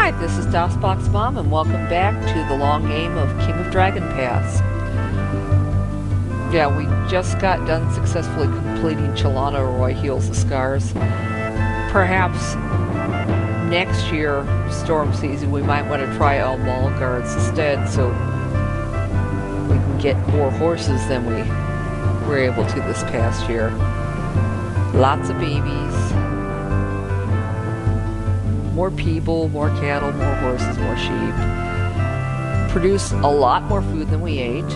Hi, this is DOSBox Mom, and welcome back to the long game of King of Dragon Pass. Yeah, we just got done successfully completing Chelana Roy Heals the Scars. Perhaps next year, storm season, we might want to try all mall guards instead, so we can get more horses than we were able to this past year. Lots of babies. More people, more cattle, more horses, more sheep. Produce a lot more food than we ate.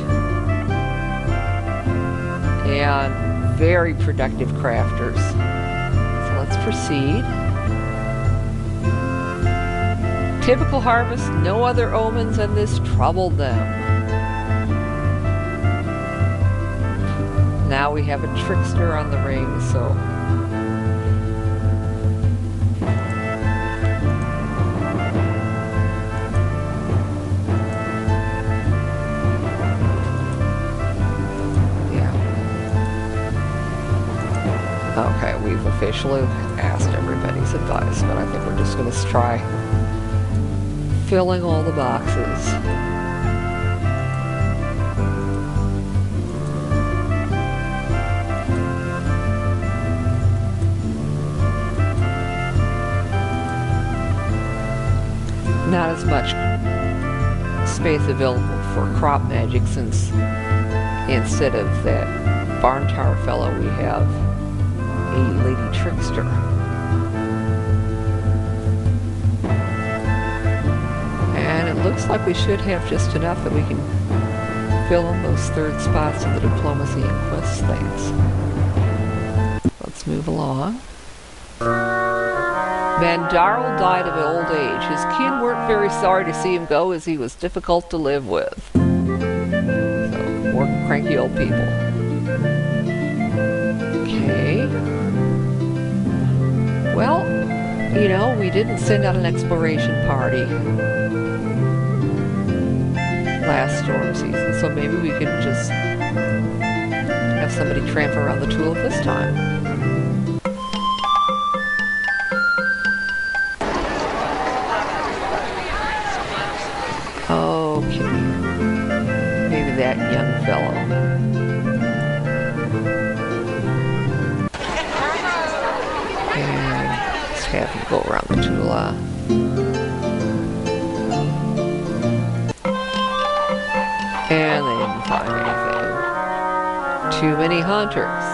And very productive crafters. So let's proceed. Typical harvest, no other omens, and this troubled them. Now we have a trickster on the ring, so... Okay, we've officially asked everybody's advice, but I think we're just going to try filling all the boxes. Not as much space available for crop magic, since instead of that barn tower fellow we have a lady trickster. And it looks like we should have just enough that we can fill in those third spots of the diplomacy and quest things. Let's move along. Mandarl died of old age. His kin weren't very sorry to see him go, as he was difficult to live with. So, more cranky old people. Okay. Well, you know, we didn't send out an exploration party last storm season, so maybe we can just have somebody tramp around the tulip this time. Okay. Maybe that young fellow. Have him go around the Tula. And they didn't find anything. Too many hunters.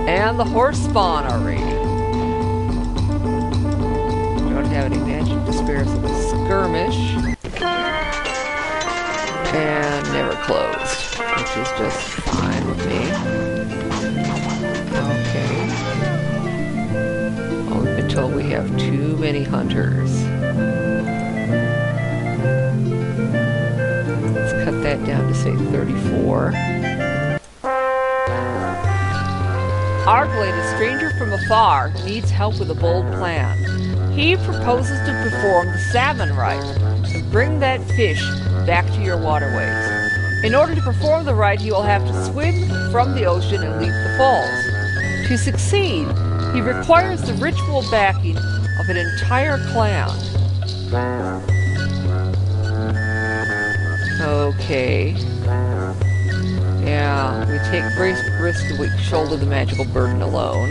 And the horse spawn already. Don't have any magic to spare, so the skirmish. And never closed, which is just fine with me. Okay. Until we have too many hunters. Let's cut that down to say 34. Arglade, a stranger from afar, needs help with a bold plan. He proposes to perform the salmon rite and bring that fish back to your waterways. In order to perform the rite, you will have to swim from the ocean and leap the falls. To succeed, he requires the ritual backing of an entire clan. Okay. Yeah, we take great risk if we shoulder the magical burden alone.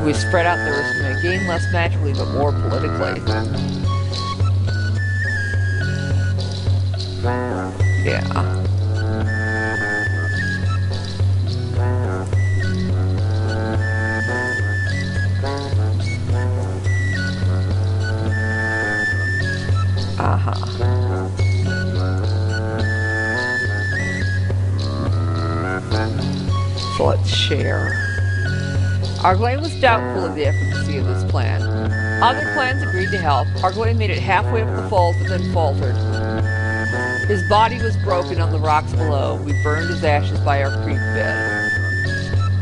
We spread out the risk, we may gain less magically, but more politically. Yeah. So let's share. Arglane was doubtful of the efficacy of this plan. Other clans agreed to help. Arglane made it halfway up the falls, but then faltered. His body was broken on the rocks below. We burned his ashes by our creek bed.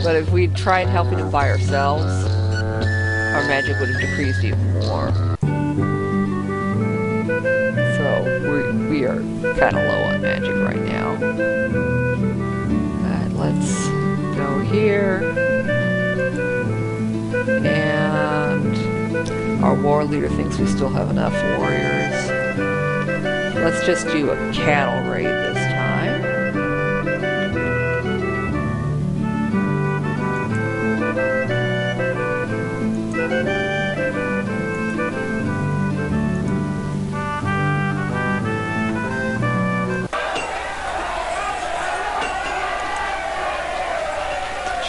But if we'd tried helping him by ourselves, our magic would have decreased even more. So we are kind of low on magic right now. Let's go here. Our war leader thinks we still have enough warriors. Let's just do a cattle raid this time.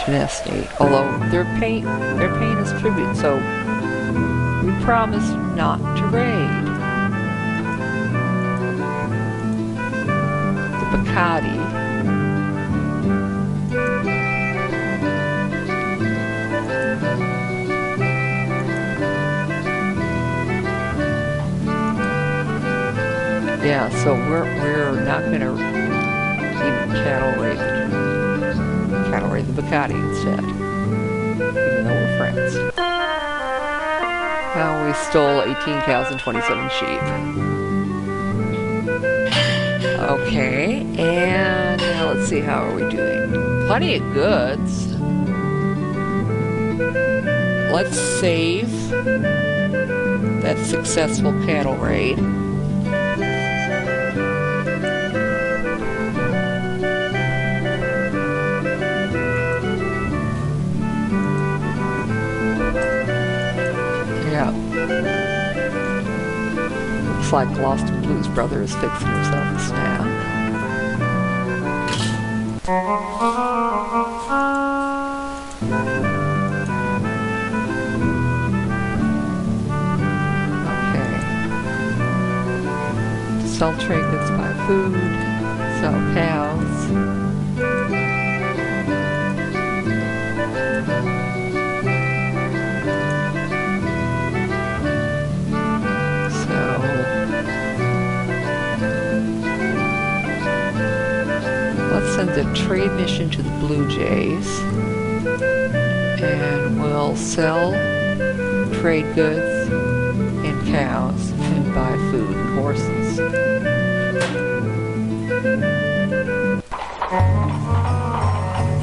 Estate, although they're paying us tribute, so we promise not to raid. The Bacardi. Yeah, so we're not gonna even cattle raid the Bacardi instead, even though we're friends. Well, we stole 18 cows and 27 sheep. Okay, and now let's see, how are we doing? Plenty of goods. Let's save that successful cattle raid. Looks like Lost and Blues brother is fixing himself a snack. Okay. Sell trade goods, buy food, sell cows. Send a trade mission to the Blue Jays, and we'll sell trade goods and cows and buy food and horses.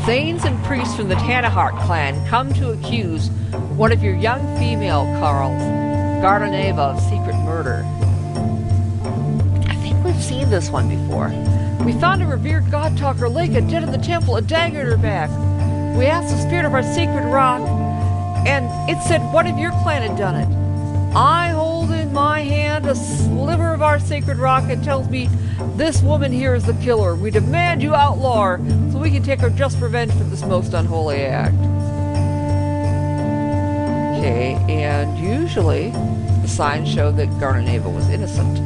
Thanes and priests from the Tanahart clan come to accuse one of your young female Carls, Gardaneva, of secret murder. I think we've seen this one before. We found a revered god-talker Leka dead in the temple, a dagger in her back. We asked the spirit of our sacred rock, and it said one of your clan had done it. I hold in my hand a sliver of our sacred rock and tells me this woman here is the killer. We demand you outlaw her so we can take our just revenge for this most unholy act. Okay, and usually the signs show that Gardaneva was innocent.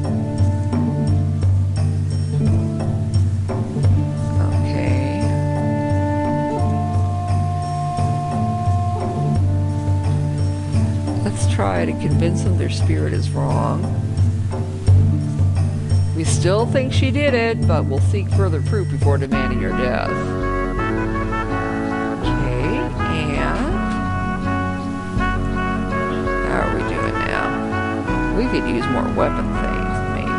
Try to convince them their spirit is wrong. We still think she did it, but we'll seek further proof before demanding your death. Okay, and how are we doing now? We could use more weapon things, maybe.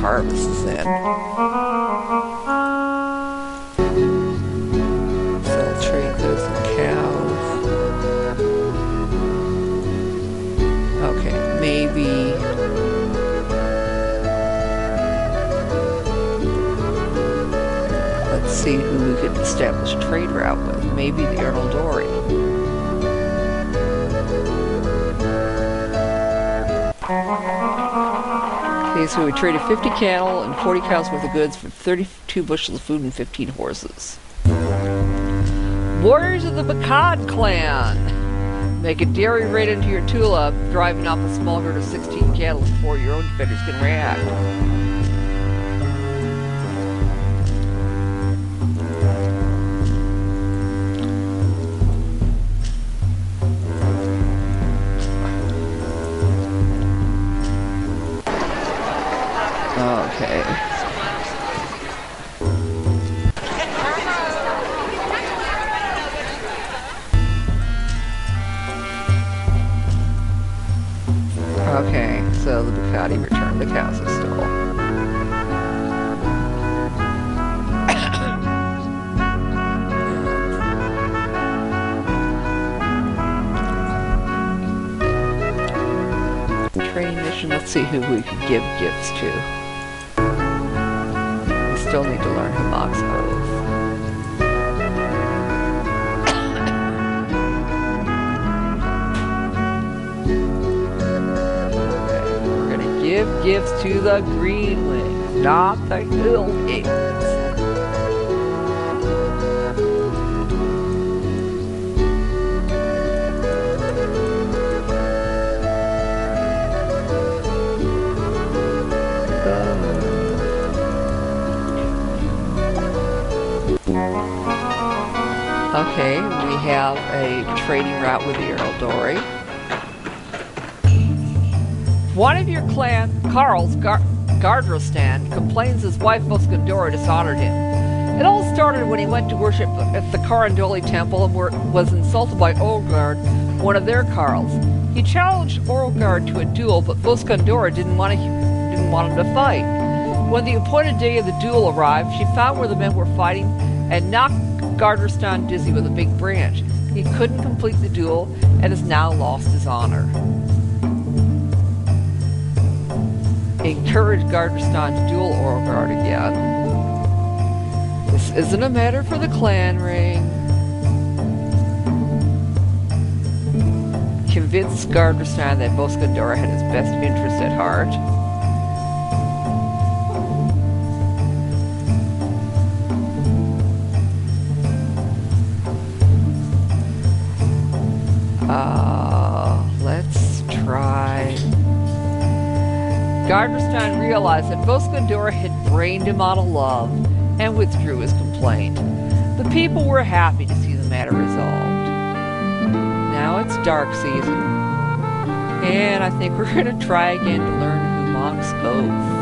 Harvest is in. Sell trade goods and cows. Okay, maybe. Let's see who we could establish a trade route with. Maybe the Earl Dory. Okay, so we traded 50 cattle and 40 cows worth of goods for 32 bushels of food and 15 horses. Warriors of the Bakad clan! Make a dairy raid into your tulip, driving off a small herd of 16 cattle before your own defenders can react. Okay. Let's see who we can give gifts to. We still need to learn who mocks oath. Okay, we're gonna give gifts to the green wings, not the hill pigs. Okay, we have a trading route with the Earl. One of your clan, Carl's Gardrostan, complains his wife Muskandora dishonored him. It all started when he went to worship at the Carandoli temple and was insulted by Olgard, one of their Carls. He challenged Olgard to a duel, but Muskandora didn't want him to fight. When the appointed day of the duel arrived, she found where the men were fighting and knocked Gardrostan dizzy with a big branch. He couldn't complete the duel and has now lost his honor. Encourage Gardrostan to duel Orgard again. This isn't a matter for the clan ring. Convince Gardrostan that Muskandora had his best interest at heart. Let's try. Gardrostan realized that Muskandora had brained him out of love and withdrew his complaint. The people were happy to see the matter resolved. Now it's dark season, and I think we're going to try again to learn who mocks oath.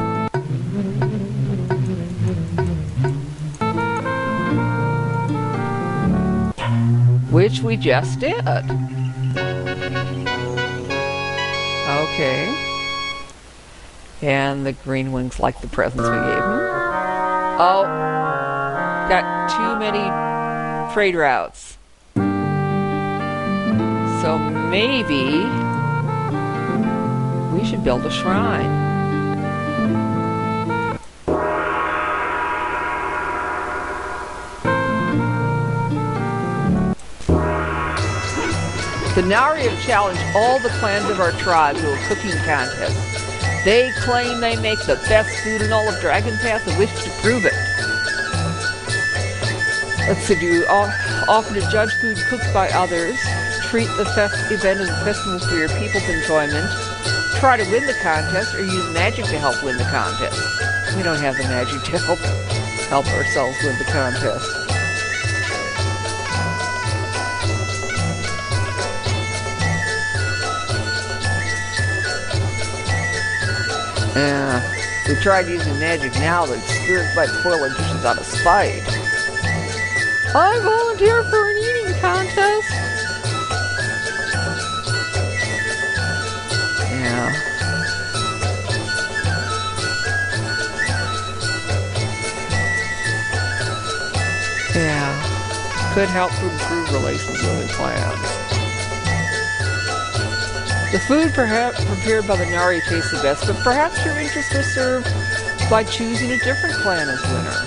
Which we just did. Okay. And the green wings like the presents we gave them. Oh, got too many trade routes. So maybe we should build a shrine. The Nari have challenged all the clans of our tribe to a cooking contest. They claim they make the best food in all of Dragon Pass and wish to prove it. Let's see, do you offer to judge food cooked by others, treat the event as a festival for your people's enjoyment, try to win the contest, or use magic to help win the contest? We don't have the magic to help ourselves win the contest. Yeah, we tried using magic now, but spirits might spoil our dishes out of spite. I volunteer for an eating contest. Yeah. Yeah. Could help to improve relations with the clans. The food prepared by the Nari tastes the best, but perhaps your interest is served by choosing a different clan as winner.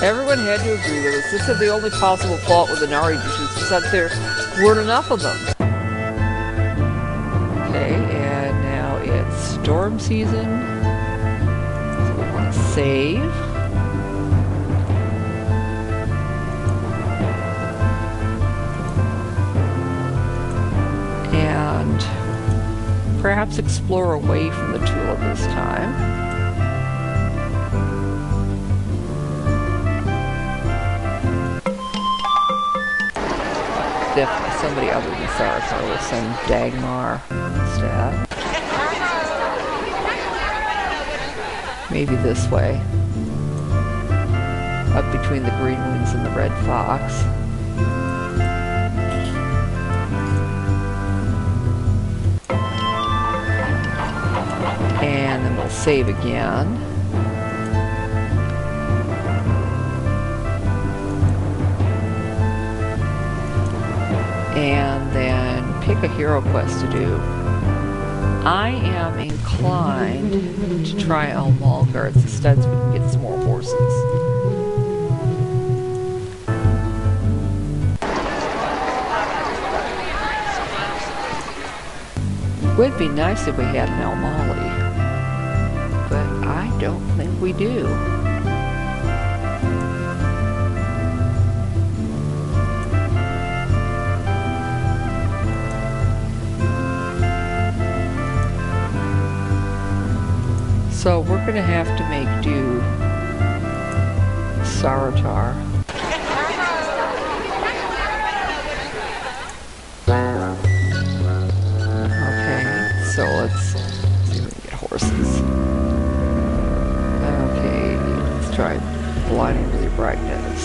Everyone had to agree with us. This is the only possible fault with the Nari dishes was that there weren't enough of them. Okay, and now it's storm season. So we want to save. And perhaps explore away from the tulip this time. Definitely somebody other than Sarasa will send Dagmar instead. Maybe this way. Up between the green wings and the red fox. And then we'll save again. and then pick a hero quest to do. I am inclined to try Mall Guards instead so we can get some more horses. It would be nice if we had an Almali, but I don't think we do. So we're going to have to make do Saratar. So let's see if we can get horses. Okay, let's try blinding with your brightness.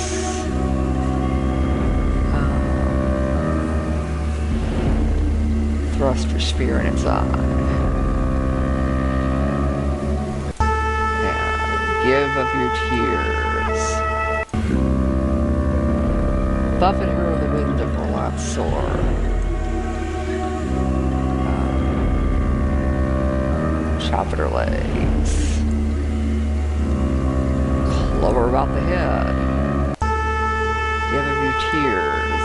Thrust your spear in its eye. And give of your tears. Buffet her with the wind of Roland's sword. Chop at her legs. Club her about the head. Give him your tears.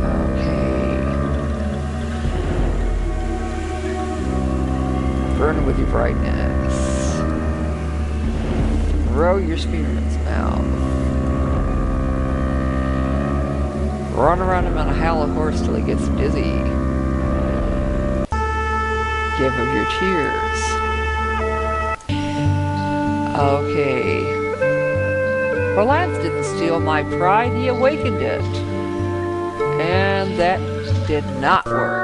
Okay. Burn with your brightness. Throw your spear in its mouth. Run around him on a howling horse till he gets dizzy. Give him your tears. Okay. Roland didn't steal my pride, he awakened it. And that did not work.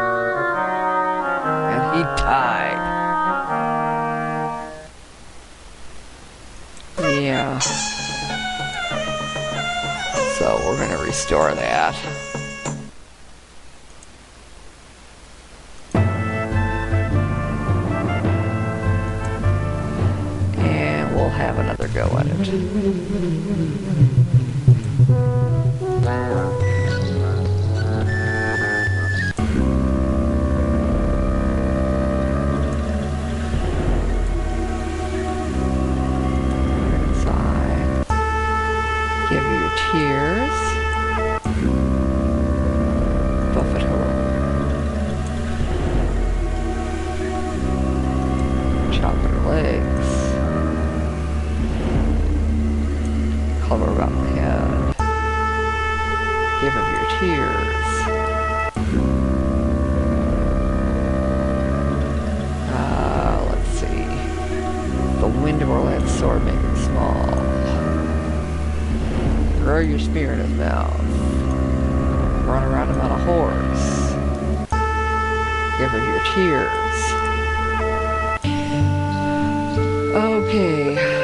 And he died. Yeah. So we're going to restore that. Have another go at it. Inside. Give you your tears. Buffet her. Chop at her legs. Cover around the head. Give him your tears. Let's see. The wind of Roland's sword, make it small. Throw your spear in his mouth. Run around him on a horse. Give him your tears. Okay.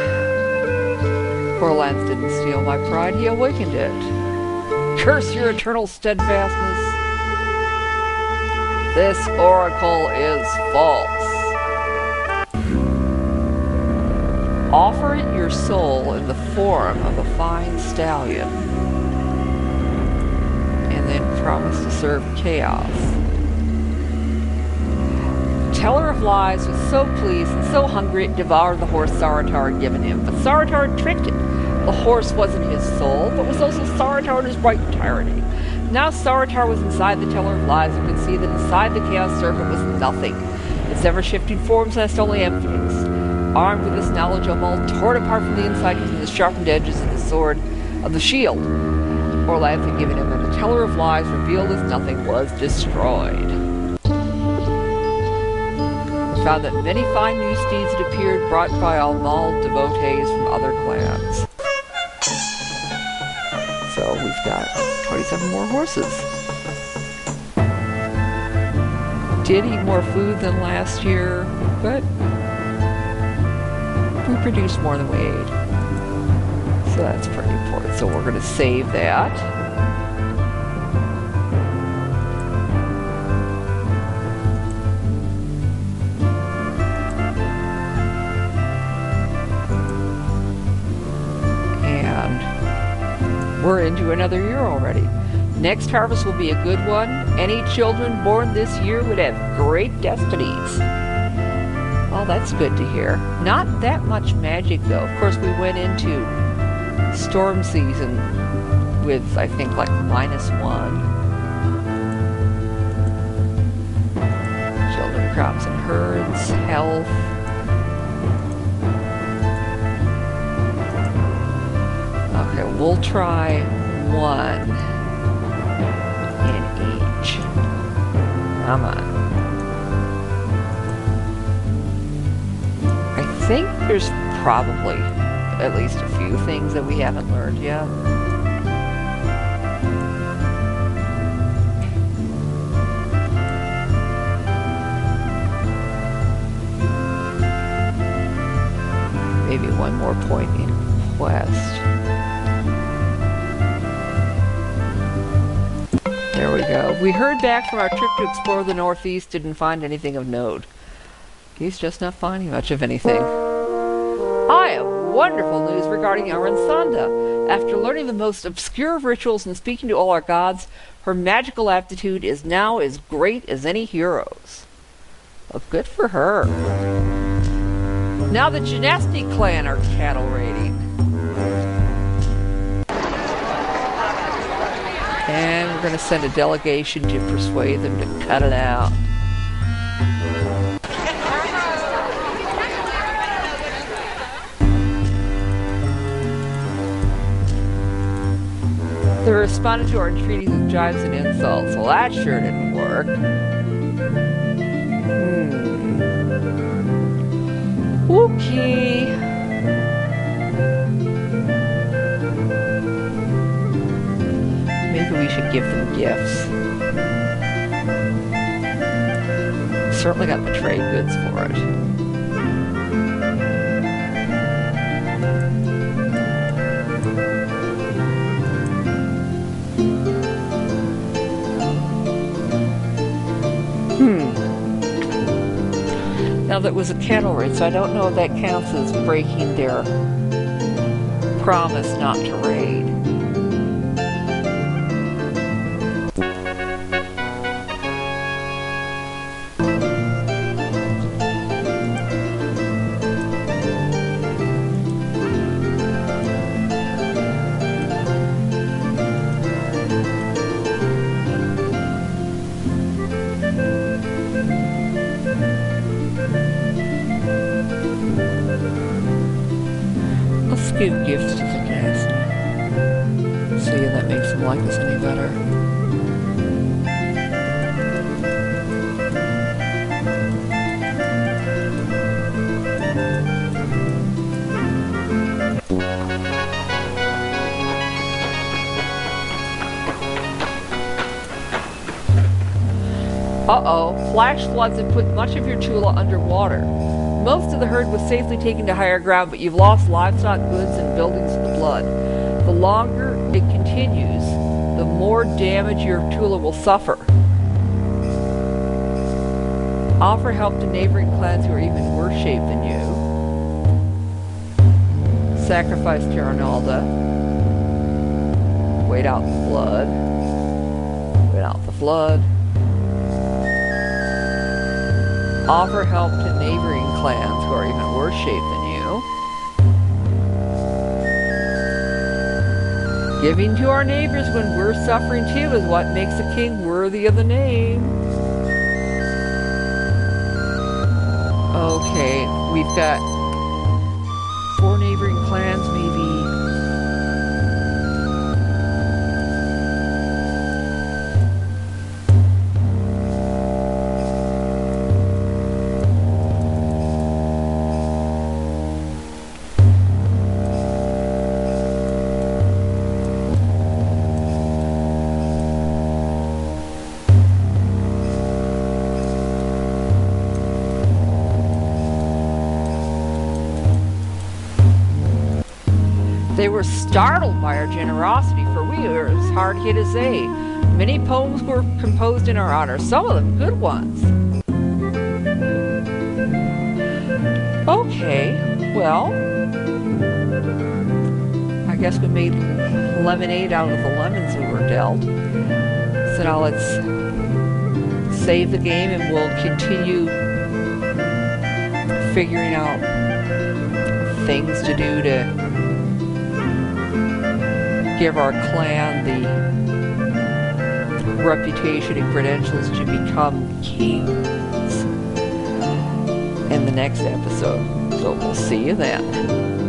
Roland didn't steal my pride, he awakened it. Curse your eternal steadfastness. This oracle is false. Offer it your soul in the form of a fine stallion, and then promise to serve chaos. The Teller of Lies was so pleased and so hungry it devoured the horse Saratar had given him, but Saratar had tricked it. The horse wasn't his soul, but was also Saratar in his right entirety. Now Saratar was inside the Teller of Lies and could see that inside the Chaos Serpent was nothing. Its ever-shifting forms left only emptiness. Armed with this knowledge, Omal tore it apart from the inside using the sharpened edges of the sword of the shield Orlanth had given him, and the Teller of Lies, revealed as nothing, was destroyed. We found that many fine new steeds had appeared, brought by Almal devotees from other clans. So we've got 27 more horses. Did eat more food than last year, but we produced more than we ate. So that's pretty important. So we're going to save that. And we're into another year already. Next harvest will be a good one. Any children born this year would have great destinies. Well, that's good to hear. Not that much magic, though. Of course, we went into storm season with, I think, like -1. Children, crops, and herds, health. Okay, we'll try 1 in each. Come on. I think there's probably at least a few things that we haven't learned yet. Maybe one more point in quest. There we go. We heard back from our trip to explore the Northeast, didn't find anything of note. He's just not finding much of anything. I have wonderful news regarding Aransanda. After learning the most obscure of rituals and speaking to all our gods, her magical aptitude is now as great as any hero's. Well, good for her. Now the Genesti clan are cattle raiding. And we're going to send a delegation to persuade them to cut it out. They responded to our entreaties with jibes and insults. Well, that sure didn't work. Okay. Maybe we should give them gifts. Certainly got the trade goods for it. Now that was a cattle raid, so I don't know if that counts as breaking their promise not to raid. Give gifts to the guest. See if that makes them like us any better. Uh-oh, flash floods have put much of your Tula underwater. Most of the herd was safely taken to higher ground, but you've lost livestock, goods, and buildings in the flood. The longer it continues, the more damage your Tula will suffer. Offer help to neighboring clans who are even worse shape than you. Sacrifice Tiranalda. Wait out the flood. Wait out the flood. Offer help to neighboring clans who are even worse shape than you. Giving to our neighbors when we're suffering too is what makes a king worthy of the name. Okay, we've got 4 neighboring clans, maybe. They were startled by our generosity, for we were as hard hit as they. Many poems were composed in our honor, some of them good ones. Okay, well, I guess we made lemonade out of the lemons we were dealt. So now let's save the game and we'll continue figuring out things to do to give our clan the reputation and credentials to become kings in the next episode. So we'll see you then.